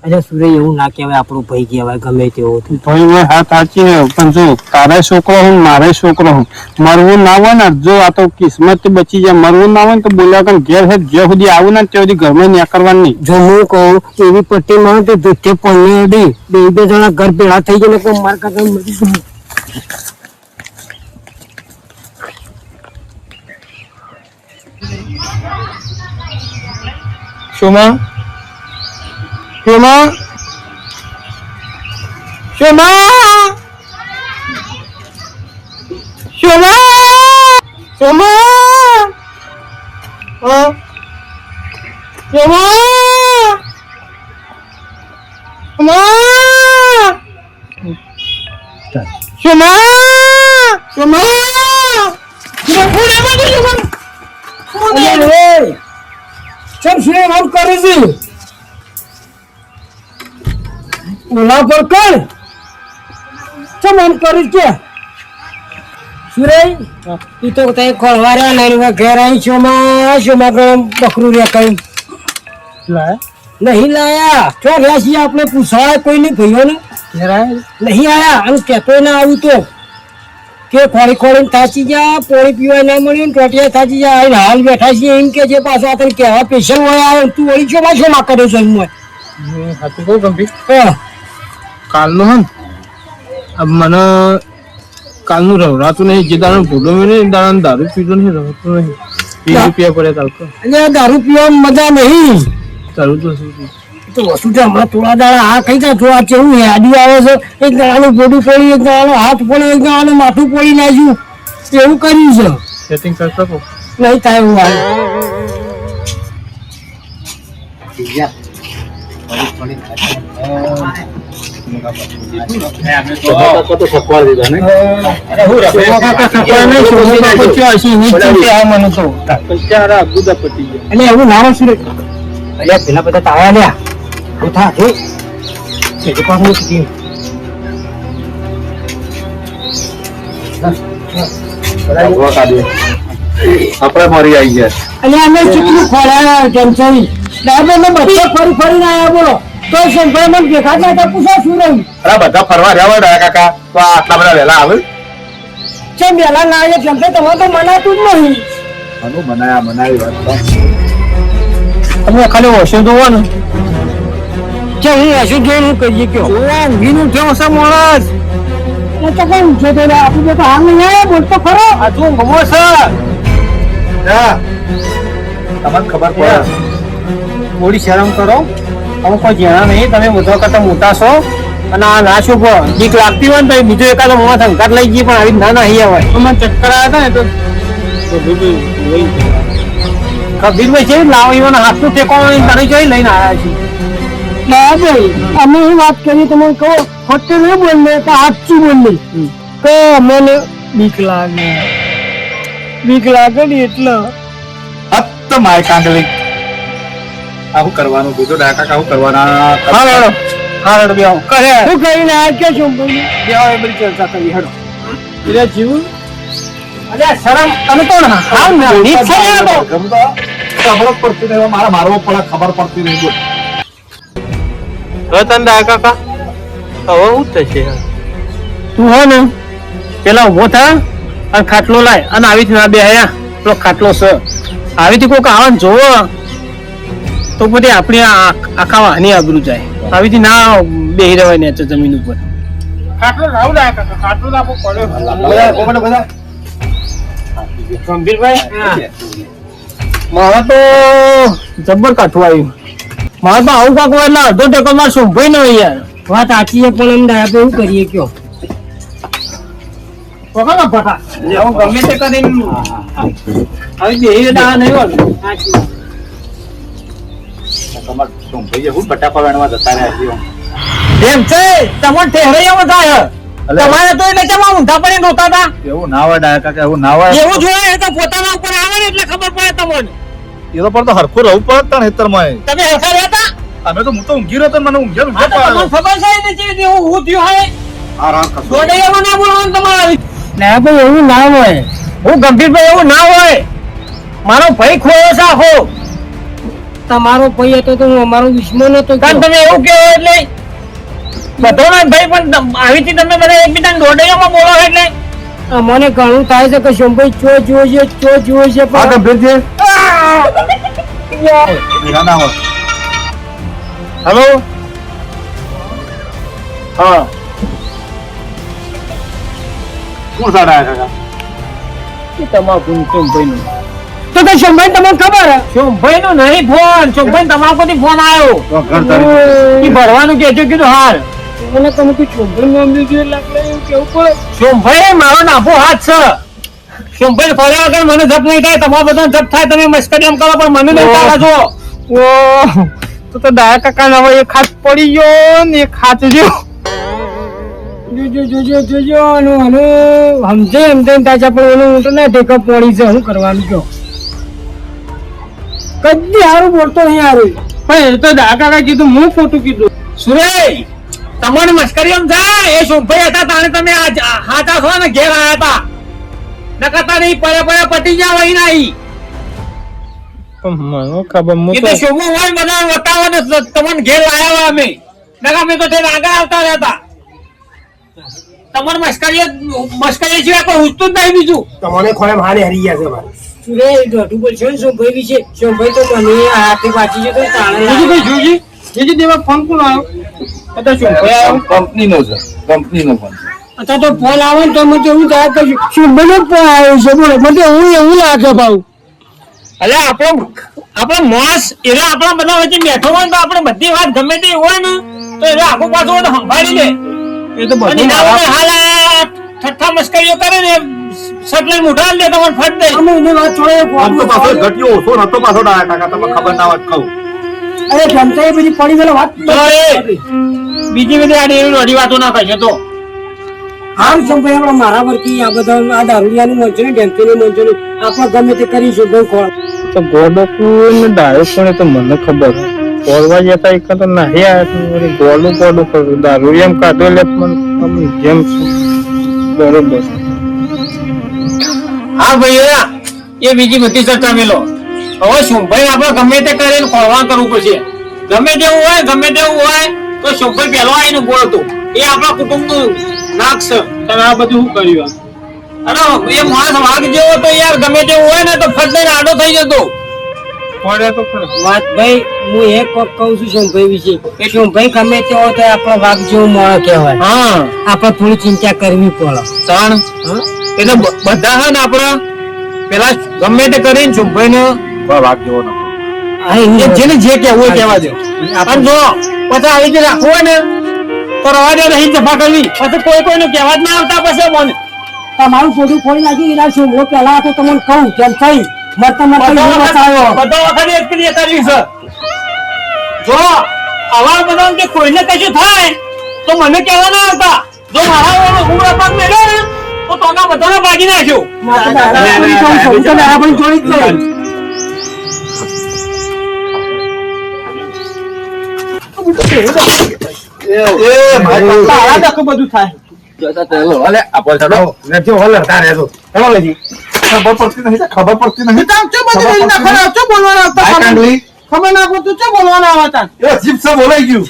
અરે સુરે એવું ના કહેવાય, આપણું ભાઈ કહેવાય ગમે તેવો. ભાઈ મેં હાથ સાચી હે, પણ જો તારે છોકરો હું મારે છોકરો હું, મરવું ના હોય ને, જો આ તો કિસ્મત થી બચી જાય. મરવું ના હોય ને તો બોલ્યા કે ઘેર હે જ્યાં સુધી આવું ને ત્યાં સુધી ઘરમાં ન્યા કરવાનું નહીં. જો હું કહું એવી પટ્ટી માં તો દૂધે પડને દે, બે જણા ઘર ભેળા થઈ ગયેલા કોઈ માર કાકા મરી ગયું. શોમા શોમા શોમા શોમા શોમા ઓલા પર કર ચમ આમ કરી કે સુરેશ તું તો તઈ ખોલવાર્યા નહીં ઘેર આવી શોમાં બકરું રે કઈ નહીં લાયા ચો રહ્યા છીએ આપણે પૂછવાય કોઈ નહીં ભાઈઓને નહીં આયા અને કહેતો ના આવ્યું તો કે ખોરી ખોરીને થાચી જા, પોણી પીવાય ના મળ્યું, ટોટિયા થાચી જા, આઈને હાલ બેઠા છીએ એમ કે જે પાછો આ તને કહેવા પેશન્ટ હોય આવે તું વળી શોમાં કરે છે એમ હતું કહું ગંભીર કાલનું હે મને કાલનું રવરાતું નહીં, જે દાડો ભૂલો નહીં દાડા દારૂ પીધો નહીં, રવતું નહીં. 20 રૂપિયા પડે કાલ તો. એટલે દારૂ પીવાની મજા નહીં. દારૂ તો તો વસ્તુ છે હમણાં થોડા દાડા આ કઈ તા જોવા કેવું યાદી આવે છે, એક દાડાનું ગોડું પડી, એક દાડાનું હાથ પડે, એક દાડાનું માથું પડી નાખ્યું, એવું કર્યું છે. સેટિંગ કરતો કહો નહીં થાય એવું હાલ. એવું ના હોય સુરેશ. પેલા બધા તાળા લ્યા ઉઠા આપડે મરી આવી ગયા અને અમે કેટલું ખોરાયા ટેન્શન બધા ફરી ફરીને આવ્યા બોલો તો સંભાળ મને દેખાત ના હતા પૂછા શું રહ્યું. અરે બધા ફરવા રહ્યા હોય કાકા તો આટલા બધા વહેલા આવે ચમ વહેલા ના આવે કેમ તમારે તો મનાતું જ નહીં. બનાવી વાત તમે ખાલી ઓછું જોવો ને કે હું હશું જોઈને કહીએ કયો ઊંઘીનું કેવો છે માણસ એ તો કઈ ઊંચો તો આપણું તો હાલ નહીં આવ્યા બોલતો ખરો આ તું ગમો છે તમને ખબર પડે થોડી શરમ કરો. અમુક કોઈ જેણા નહીં, તમે બધા કરતા મોટા છો અને આ ના શું બીક લાગતી હોય ને તો બીજો એકાદો મોમાં સંકટ લઈ ગઈ, પણ આવી ના નહીં આવે. મને ચક્કર આવ્યા હતા ને તો કબીરભાઈ છે લાવીઓના હાથનું ટેકવાનું તને જોઈ લઈને આવ્યા છીએ. ના ભાઈ અમે એ વાત કરી તમે કહો ખોટું નહીં બોલને તો સાચું બોલને તો અમને બીક લાગે ને એટલે તો માય કાંડલી આવું કરવાનું બીજો ડાકા આવું કરવાના. હા રેડો બેહો કરે શું કરીને આ કે શું બોલી બેહો એ બધી ચર્ચા કરી હેડો એટલે જીવ અરે શરમ તમે તો હાવ ના નીચ છે આ તો ગમતો ખબર પડતી નહીં, મારા મારવો પડે ખબર પડતી નહીં. બોલ રતન ડાકા કા હવે હું થશે તું હો ને પેલા ઉભો થા અને ખાટલો લાય અને આવી ના બે આયા પેલો ખાટલો છે આવી કોઈક આવન જોવો તો પછી આપણી આખા વાહની આબરૂ જાય. આવી ના બેહી રહેવાય ને જમીન ઉપર. ખાટલો રાવ લાય કાકા, ખાટલો તો આપો પડ્યો બધા ગંભીરભાઈ મારા તો જબ્બર કાઠું આવ્યું. મારે તો આવું કાકું એટલે અડધો ટેકો મારે શોભાઈ ન હોય યાર. વાત સાચી છે પણ એમ ડાયા એવું કરીએ કયો ફટા ગમે તે કરીને આવી બેહી રહ્યા નહીં હોય એમ છે તમને ઠેરાઈમાં થાય તમારે તો એટલે કેમ ઊંધા પડીને રોતા હતા. એવું ના હોય ડાયા કાકા, એવું ના હોય. એવું જોઈએ તો પોતાના ઉપર આવે ને એટલે ખબર પડે તમને. એ તો પણ તો હરખું રહેવું પડે ને હેતરમાં. તમે હરખા રહેતા? અમે તો હું તો ઊંઘી રહ્યો તો મને ઊંઘ્યો તમને ખબર છે ને જે હું થયું હોય આ રાત કસો દોડેમાં ના બોલવાનું તમારે. ના ભાઈ એવું ના હોય. હું ગંભીરભાઈ એવું ના હોય. મારો ભાઈ ખોયો છે આખો તમારો ભાઈ હતો તો હું અમારો દુશ્મન હતો કારણ તમે એવું કહો એટલે બધોનો ભાઈ પણ આવી રીતે તમે બધા એકબીજાને દોડાઈઓમાં બોલો એટલે મને ઘણું થાય છે કે શંભાઈ ચો જોવે છે આ ગંભીર છે હેલો હા કોણ સાડા કાકા એ તમાકુ શોમભાઈનું તો કે શંભાઈ તમને ખબર હે શોમભાઈનું નહીં ફોન શોમભાઈ તમાકુથી ફોન આવ્યો તો ઘર તારી એ ભરવાનું કહેજો કીધું હાલ મને તમે કોઈ શંભાઈ નામ લીધું એટલે આપણે એવું કેવું પડે શોમભાઈ મારો નાભો હાથ છે શોમભાઈ ફર્યા વગર મને જપ નહીં થાય તમારા બધા જપ થાય તમે મસ્કરી એમ કરો પણ મને નહીં થાય જો તો દાયા કાકા ના હોય એક હાથ પડી ગયો ને એક હાથ રહ્યો જોજો આનું સમજે થાય પણ એનું હું તો ના ટેકઅપ પડી છે શું કરવાનું કયો કદી સારું બોલતો નહીં સારું પણ એ તો દાયા કાકા કીધું હું ખોટું કીધું સુરેશ તમારે મસ્કરી એમ થાય એ શોમભાઈ હતા તાણે તમે હાથા છો ને ઘેર આવ્યા હતા નકતા નહીં પડે પટી જાવ અહીં નહીં મને ખબર એ તો શોભો હોય બધા બતાવવા તમને ઘેર લાયા અમે નકા અમે તો આગળ આવતા રહેતા તમારે મસ્કરી સિવાય કોઈ ઉઠતું જ નહીં બીજું તમને ખોળે મારે હરી ગયા છે મારે સુરે દોઢું બોલશો ને શોભાઈ વિશે શોભાઈ તો મને હાથે વાંચી છે તો તાણે બીજું કઈ જોજી બીજી દેવા ફોન કોણ આવ્યો તો શોભાઈ આવ્યો કંપનીનો છે કંપનીનો ફોન અથવા તો ફોન આવે ને તો મને એવું થાય કે શોભાઈનો ફોન આવ્યો છે બોલો મને એવું લાગે ભાવ અલે આપણો મોસ એટલે આપણા બધા વચ્ચે બેઠો હોય તો આપણે બધી વાત ગમે તે હોય ને તો એટલે આખું પાછું હોય તો સંભાળી લે એ તો અને બધું ના હોય હાલ ઠઠ્ઠા મસ્કરીઓ કરે ને સટલે મુઠા દે તમને ફટ દે અમે એને વાત છોડે આમ તો પાછો ઘટ્યો ઓછો નતો પાછો ડાયા કાકા તમને ખબર ના વાત કહું અરે જમતા એ બધી પડી ગયેલો વાત તો એ બીજી બધી આડી એવી અઢી વાતો ના થાય તો આમ શોભાઈ આપણે મારા પરથી આ બધા આ દારૂડિયાનું મંચો ને ડેમ્પીનું મંચો ને આપણે ગમે તે કરીશું ભાઈ ખોળ તો ગોડોકું ને ડાયો પણ એ તો મને ખબર બોલવા જતા એક તો નહીં આવ્યા ગોડું કરું દારૂ એમ કાઢો એટલે મને જેમ બરોબર હા ભાઈ એ બીજી બધી ચર્ચા મેલો હવે શોભાઈ આપણે ગમે તે કરીને ખોળવા કરવું પડશે ગમે તેવું હોય તો શોભાઈ પહેલો આવીને બોલતો એ આપણા કુટુંબનું નાક છે તમે આ બધું શું કર્યું અરે એ માણસ વાઘ જેવો તો યાર ગમે તેવું હોય ને તો ફટ દઈને આડો થઈ જતો પડ્યા તો ખરા વાત ભાઈ હું એક વખત કહું છું શોભાઈ વિશે કે શોભાઈ ગમે તે હોય તો આપણો વાઘ જેવો માણસ કહેવાય હા આપણે થોડી ચિંતા કરવી પડે ત્રણ એટલે બધા હે ને આપડે પેલા ગમે તે કરીને શોભાઈ ને વાત જેવો નતો જેને જે કહેવું હોય કહેવા દો અને જો પછી આવી રીતે રાખવું હોય ને તો રવા દે નહીં જફા કરવી પછી કોઈને કહેવા જ ના આવતા પછી મને તમારું થોડું ખોલી નાખ્યું એના શોભો પહેલા તો તમને કહું કેમ થઈ મળતા બધો વખત એક પેલી કરવી છે જો આવા બધા કે કોઈને કશું થાય તો મને કહેવા ના આવતા જો મારા હું રપાક મેળ્યો ને તો તોના બધાને ભાગી નાખ્યો બધું થાય ખબર પડતી નહીં ખબર ના પડતું ચો બોલવાના આવતા જીપ સે બોલાઈ ગયું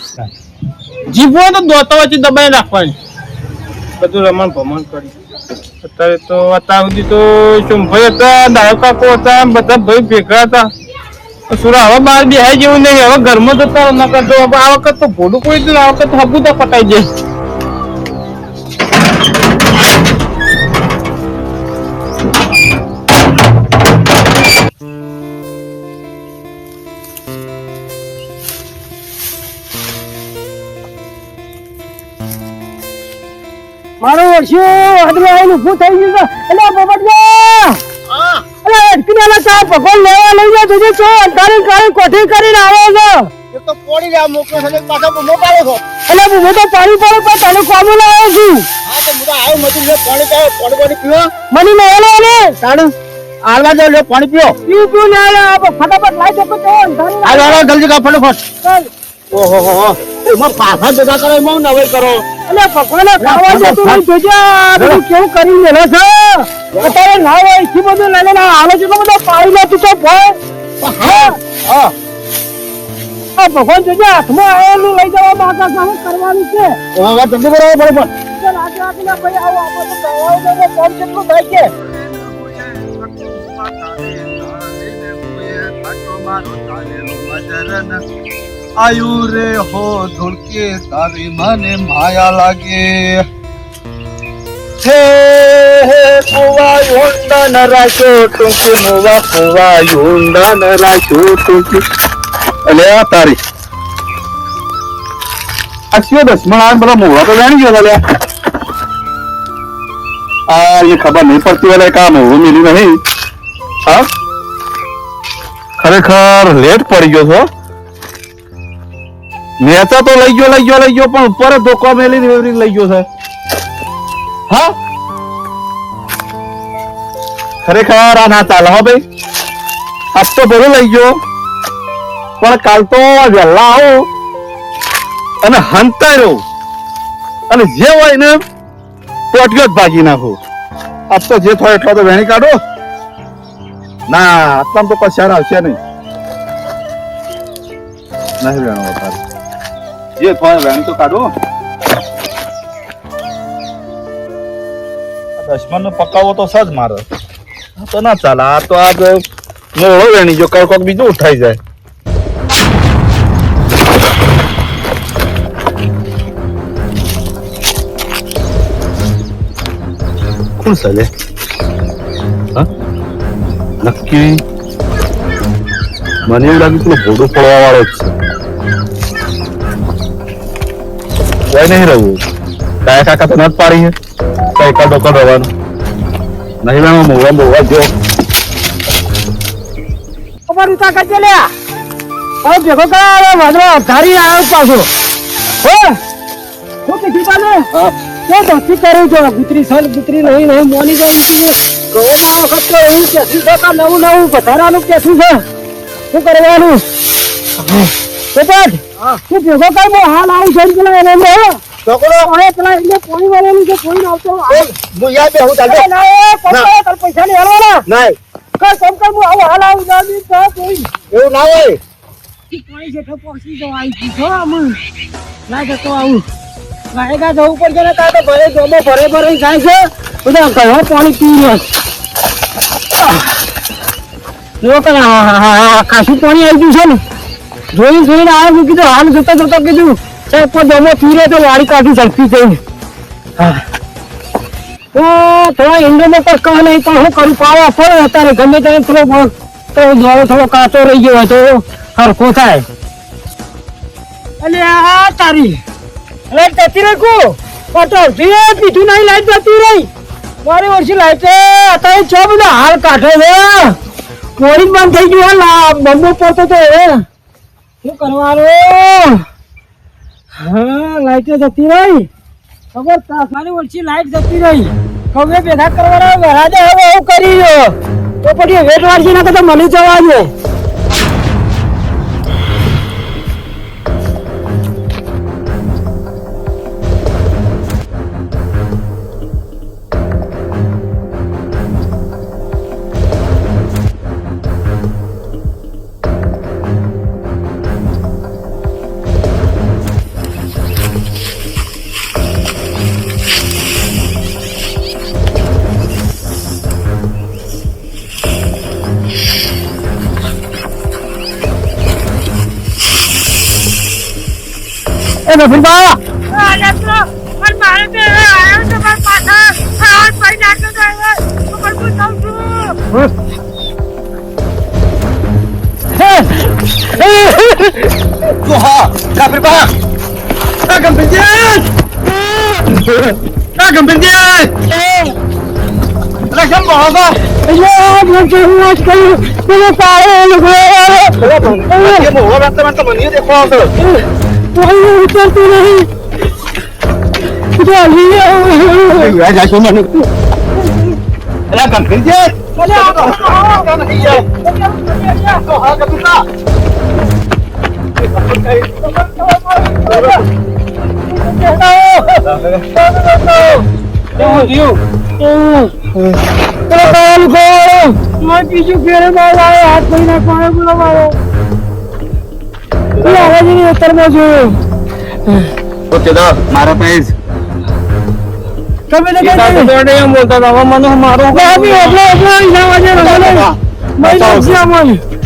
જીભો તો દોતા વચ્ચે દબાઈ નાખવાની બધું રમણ ભમણ કરી અત્યારે તો અત્યાર સુધી તો શોમભાઈ હતા દાયો કાકો હતા બધા ભાઈ ભેગા હતા સુરા હવે બહાર બેહાય જેવું નહીં હવે ઘરમાં જતા ન કરતો આ વખત તો ભોડું કોઈ દીધું આ વખત હબુતા પટાઈ જાય મારો વર્ષો હદમાં આવીને ઊભું થઈ ગયું છે એટલે પોપટજી અરે અટકીને ચા ભગવાન લેવા લઈ જા તુજે છો અંધારી કાળી કોઠી કરીને આવે છે એ તો પોડી ગયા મોકલો છે પાછો બૂમો પાડો છો એટલે હું તો પાણી પડે પણ તને કોમ લાવ્યો છું હા તો મુદા આવ મજૂર લે પાણી પાડો પાણી પીવો મને મેલે ને સાડું આલવા જાવ લે પાણી પીઓ પીવું ને ફટાફટ લાઈ દો તો અંધારી હાલો જલ્દી કા ફટાફટ ચાલ ઓહો હો હો એમાં પાછા જગા કરો એમાં નવે કરો એટલે ભગવાને ખાવા જતું નહીં જોજે આ બધું કેવું કરી મેલે છે અત્યારે ના હોય એટલું બધું લઈને હાલે છે તો બધો પાણી લે તું તો ભય હા હા આ ભગવાન જોજે હાથમાં આવેલું લઈ જવા માંગા છે શું કરવાનું છે જલ્દી બરાબર બરાબર ચાલ આજે આગળ ભાઈ આવો આપણે તો દવાઓ કોમ કેટલું થાય છે આયુ રે હો ધુડકે તારી મને માયા લાગે હે હે કુવા ઊંડા ન રાખો ટૂંકી મોવા કુવા ઊંડા ન રાખો ટૂંકી અલે આ તારી આ કયો દસમણ આ બધા મોવા તો જાણી ગયો લે આ એ ખબર નહીં પડતી વાલે કા મોવું મિલી નહીં હા ખરેખર લેટ પડી ગયો છો નેતા તો લઈ ગયો પણ ઉપર ધોકો મેલી એવરી લઈ ગયો છે હા ખરેખર આ ના ચાલે હો ભાઈ આજ તો બધું લઈ ગયો પણ કાલ તો વહેલા આવો અને હંતાઈ રહું અને જે હોય ને ટોટિયો જ ભાગી નાખો આજ તો જે થાય એટલો તો વેણી કાઢો ના આટલામાં તો કશાર આવશે નહીં વેણો વધારે જે થાય વેણી તો કાઢો દશમન નો પકાવો તો સજ મારે તો ના ચાલે આ તો આજ મોળો વેણી જો કોક બીજું ઉઠાઈ જાય કોણ ચાલે નક્કી મને એવું લાગ્યું પેલો ભોડો પડવા વાળો જ છે કઈ નહીં રહું કાયા કાકા તો નથી પાડી છે કઈ કાઢો કાઢવાનું નહીં લેવા મોવા જો અમારું તાકાત છે લ્યા હવે ભેગો કરાવે વાદળો ધારી આવ્યો પાછો હો હું કીધું પાલે કે ધોતી કરું છો ગુતરી સર ગુતરી નહીં મોની જવું કહો આ વખત તો એવું કેસું છે કે નવું વધારાનું કેસું છે શું કરવાનું પોપટ તું ભેગો કઈ બહુ હાલ આવું છે પેલા એને છોકરો હવે પેલા એટલે પોણી વાળેલું છે કોઈ આવતો હું યાદ બે હું ચાલતો ના પૈસા નહીં હાલવાના નહીં કર કેમ કર હું આવું હાલ આવું જામી તો કોઈ એવું ના હોય પાણી છે તો પહોંચી જવા આવી છો આમ ના જતો આવું ગાયગા જવું પડશે ને કાં તો ભરે જોમો ભરે જાય છે બધા ઘણો પાણી પી રહ્યો છે ખાસું પાણી આવી ગયું છે ને જોઈને આવ્યું કીધું હાલ જોતા કીધું સાહેબ પણ જોમો પી રહ્યો તો વાળી કાઢી ઝડપી જઈને તો થોડા ઈંડોમાં પણ કહે નહીં પણ હું કરું પાવા પડે અત્યારે ગમે ત્યારે થોડો કાચો રહી ગયો હોય તો હરખો થાય એટલે આ તારી લાઈટ જતી રહી કો પટોળ પીઠું નહીં લાઈટ જતી રહી મારી વર્ષી લાઈટ અત્યારે છ બધા હાલ કાઢે છે મોડી બંધ થઈ ગયું બંબો પડતો તો શું કરવાનું હા લાઈટ જતી રહી ખબર મારી વર્ષી લાઈટ જતી રહી હવે ભેગા કરવાના વરાજે હવે એવું કરી રહ્યો તો પછી વેટ વાળજી ના તો મળી જવા દે નફીબા ઉતરતું નહીં બીજું ફેરે હાથ પડી નાખવાનો બોલો મારો તું આવાજીની ઉત્તરમાં જોયો તો કેદા મારા પાસે તમે ને એ સાથે કઈ દોડે એમ બોલતા હતા, હવે મને મારો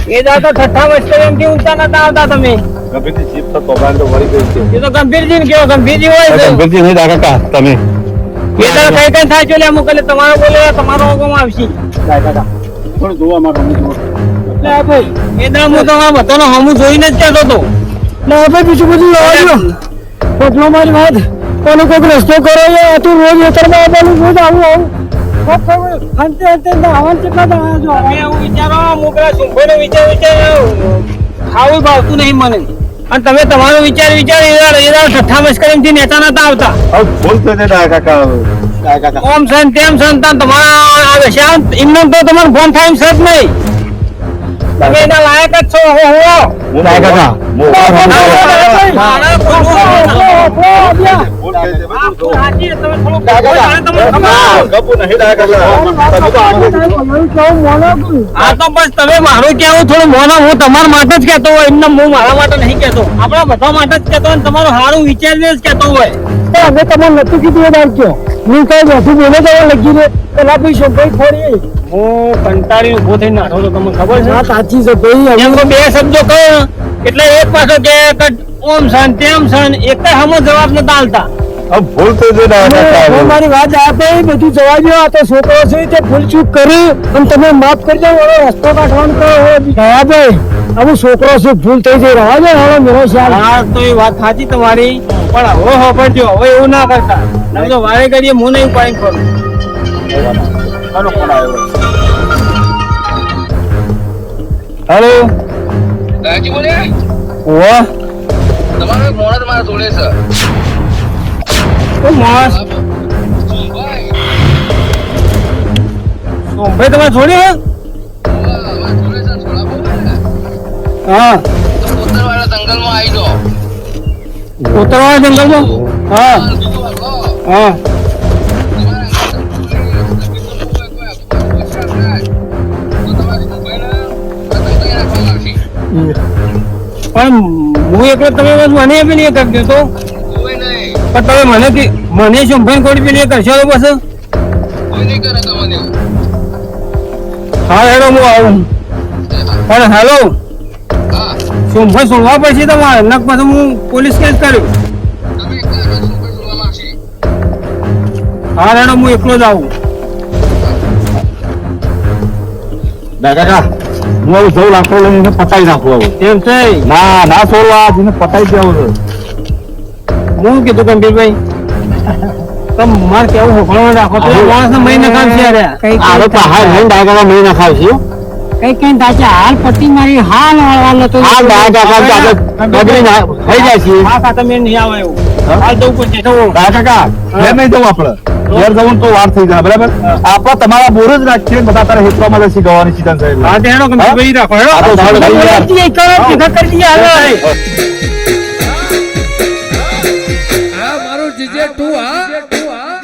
એ દા તો ઠઠ્ઠા મસ્કરી એમથી ઊંચા નતા આવતા તમે. ગંભીરજી જીપ તો તોબાન તો વળી ગઈ છે એ તો ગંભીરજી ને કેવો ગંભીરજી હોય છે. ગંભીરજી નહીં દાદા કાકા તમે એ દાડો કઈ કઈ થાય છે એટલે અમુક એટલે તમારો બોલે તમારો હુકમ આવશે. થોડું જોવા માટે લે ભાઈ એ દાડો હું તમારા બધાનો હમું જોઈને જ કહેતો હતો. બીજું બધું લાવજો મારી વાત કોનો કોઈક રસ્તો કરો યાર તું રોજ ઉત્તરમાં આવવાનું રોજ આવું અંતે અંતે આવવાનું કેટલા દાડા જો તમે એવું વિચારો હું પેલા સુંભાઈનો વિચાર ખાવું ભાવતું નહીં મને, અને તમે તમારો વિચાર એ દાડો ઠઠ્ઠા મસ્કરી એમથી નેતા નતા આવતા. હવે ભૂલ થઈ જાય દાદા કાકા ઓમ સન તેમ સન તમારા આવે શાંત એમને તો તમારું ફોન થાય એમ સજ નહીં. તમે એના લાયક જ છો. હો હું દાદા કાકા ભૂલ થઈ જાય ગપુ નહીં દાદા આ તો બસ તમે મારું કેવું થોડું મોનો હું તમારા માટે જ કહેતો હોય, એમને હું મારા માટે નહીં કહેતો, આપણા બધા માટે જ કહેતો હોય, તમારું સારું વિચારીને જ કહેતો હોય. અમે તમારે નતું કીધું એ દાડક્યો હું કઈ બધું બોલે જવા લગી રે પેલા ભાઈ શોભાઈ ખોરી હું કંટાળી ઉભો થઈને નાઠો તો તમને ખબર છે. વાત સાચી છે ભાઈ એમ તો બે શબ્દો કહો એટલે એક પાછો કે ઓમ સન તેમ સન એક હમો જવાબ નતા આલતા. હવે ભૂલ થઈ જાય દાદા હવે કાકા મારી વાત આપે બધું જવા દો આ તો છોકરો છે તે ભૂલચૂક કરી અને તમે માફ કરી દો હવે રસ્તો કાઢવાનું કહો ગયા ભાઈ હવે છોકરો છે ભૂલ થઈ જઈ રહ્યા છે હવે મેરો ખ્યાલ હા તો એ વાત સાચી તમારી, પણ હવે હોપડજો હવે એવું ના કરતા. તમે તો વારે કરીએ હું નહીં પાણી કરું. હાલો ફોન આવ્યો હેલો દાજી બોલે ઓહ તમારો એક મોણસ મારા જોડે છે તો માસ ભાઈ સોમભાઈ તમે છોડી હે? અમારા જોડે છે થોડા બહુ ને હા તો કોતરવાળા જંગલમાં આવી જાઓ ઉત્તરવાળા જંગલમાં. હા બીજું વાળો હા પણ હું એકલો તમે બસ મને પેલી એ કરી દેતો, પણ તમે મને સોમભાઈ કોડી પેલી એ કરશો તો બસ. હા હેડો હું આવું, પણ હેલો સોમભાઈ છોડવા પછી તમારે નક પછી હું પોલીસ કેસ કર્યો. હા હેડો હું એકલો જ આવું. દાદા કાકા હું હવે જવું લાકડો લઈને એને પતાવી નાખું હવે એમ છે ના ના છોડવા એને પતાવી દેવું છે હું કીધું ગંભીરભાઈ તમે મારે કેવું હોકળવા રાખો તો માણસ ને મહિને કામ છે યાર. આરો તો હાલ નહીં દાદા કાકા મહિના ખાવશે કઈ કઈ તાચે હાલ પટ્ટી મારી હાલ હાલ તો આ દાદા કાકા બગડી થઈ જાય છે આ ખાતા મેં નહીં આવે એવું હાલ જવું પડશે તો દાદા કાકા ઘેર નહીં જવું આપણે ઘેર જવું તો વાર થઈ જાય બરાબર આપણે તમારા બોર જ રાખીએ બધા તારા હેતરામાં જશે ગવાની સીઝન છે એટલે. હા તે હેડો ગંભીરભાઈ રાખો હેડો. આ તો સારું થઈ ગયા. કરી દઈએ હાલો આ મારું જીજે તું આ